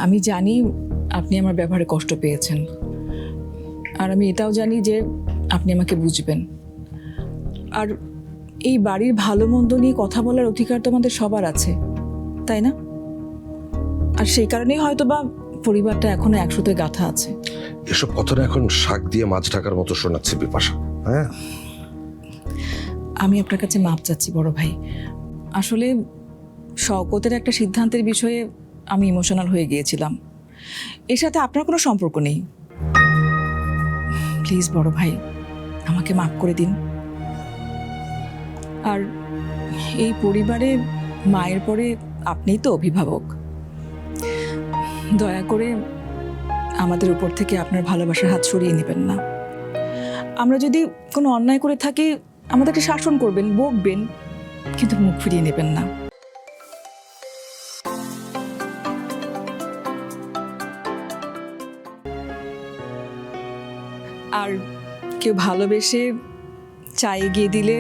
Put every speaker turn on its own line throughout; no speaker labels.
আমি জানি আপনি আমার ব্যবহারে কষ্ট পেয়েছেন, আর আমি এটাও জানি যে আপনি আমাকে বুঝবেন। আর এই বাড়ির ভালো মন্দ নিয়ে কথা বলার অধিকার তো আমাদের সবার আছে, তাই না? আর সেই কারণেই হয়তো বা পরিবারটা এখনো একসাথে গাঁথা আছে।
এসব কথাটা এখন শাক দিয়ে মাছ ঢাকার মতো শোনাচ্ছে বিপাশা। হ্যাঁ,
আমি আপনার কাছে মাপ চাচ্ছি বড় ভাই। আসলে শওকতের একটা সিদ্ধান্তের বিষয়ে আমি ইমোশনাল হয়ে গিয়েছিলাম। এর সাথে আপনার কোনো সম্পর্ক নেই। প্লিজ বড় ভাই, আমাকে মাফ করে দিন। আর এই পরিবারে মায়ের পরে আপনিই তো অভিভাবক। দয়া করে আমাদের উপর থেকে আপনার ভালোবাসার হাত সরিয়ে নেবেন না। আমরা যদি কোনো অন্যায় করে থাকি আমাদেরকে শাসন করবেন, বকবেন, কিন্তু মুখ ফিরিয়ে নেবেন না। আর কেউ ভালোবেসে চা এগিয়ে দিলে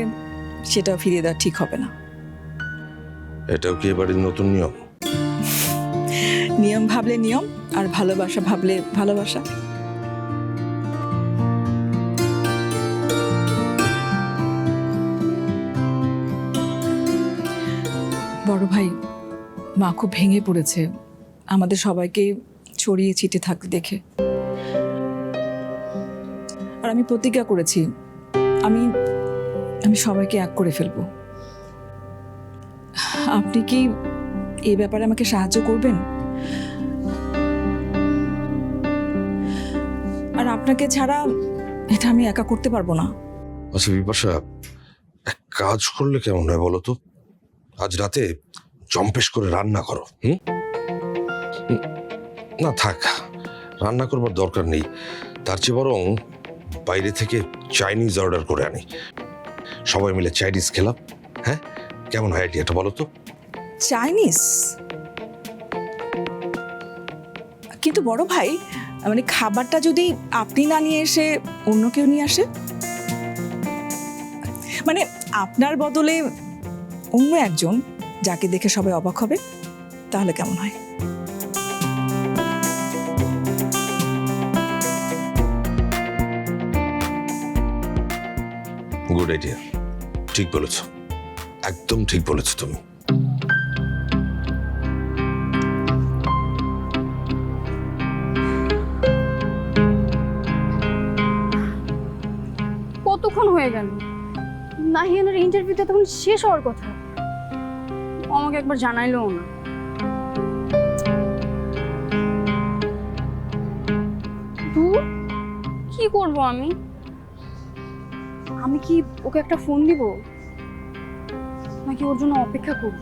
সেটাও ফিরিয়ে দেওয়া ঠিক হবে না।
এটাও কি এবারের নতুন নিয়ম?
নিয়ম ভাবলে নিয়ম, আর ভালোবাসা ভাবলে ভালোবাসা। বড় ভাই, মা খুব ভেঙে পড়েছে আমাদের সবাইকে ছড়িয়ে ছিটে থাকতে দেখে। আর আমি প্রতিজ্ঞা করেছি আমি আমি সবাইকে এক করে ফেলবো। আপনি কি এই ব্যাপারে আমাকে সাহায্য করবেন? আর আপনাকে ছাড়া এটা আমি একা করতে পারবো না।
আচ্ছা বিপাশা, এক কাজ করলে কেমন হয় বলো তো? আজ রাতে জম্পেশ করে রান্না করো। না থাক, রান্না করবার দরকার নেই। তার চেয়ে বরং বাইরে থেকে চাইনিজ অর্ডার করে আনি, সবাই মিলে চাইনিজ খেলাম। হ্যাঁ, কেমন হয় আইডিয়াটা বলো তো?
চাইনিজ? কিন্তু বড় ভাই, মানে খাবারটা যদি আপনি না নিয়ে এসে অন্য কেউ নিয়ে আসে, মানে আপনার বদলে অন্য একজন, যাকে দেখে সবাই অবাক হবে, তাহলে কেমন হয়?
গুড আইডিয়া, ঠিক বলেছ, একদম ঠিক বলেছ তুমি।
কতক্ষণ হয়ে গেল? নাহিয়ানের ইন্টারভিউটা তখন শেষ হওয়ার কথা, আমাকে একবার জানাইলোও না। ধুর, কি করব আমি? আমি কি ওকে একটা ফোন দিব, নাকি ওর জন্য অপেক্ষা করব?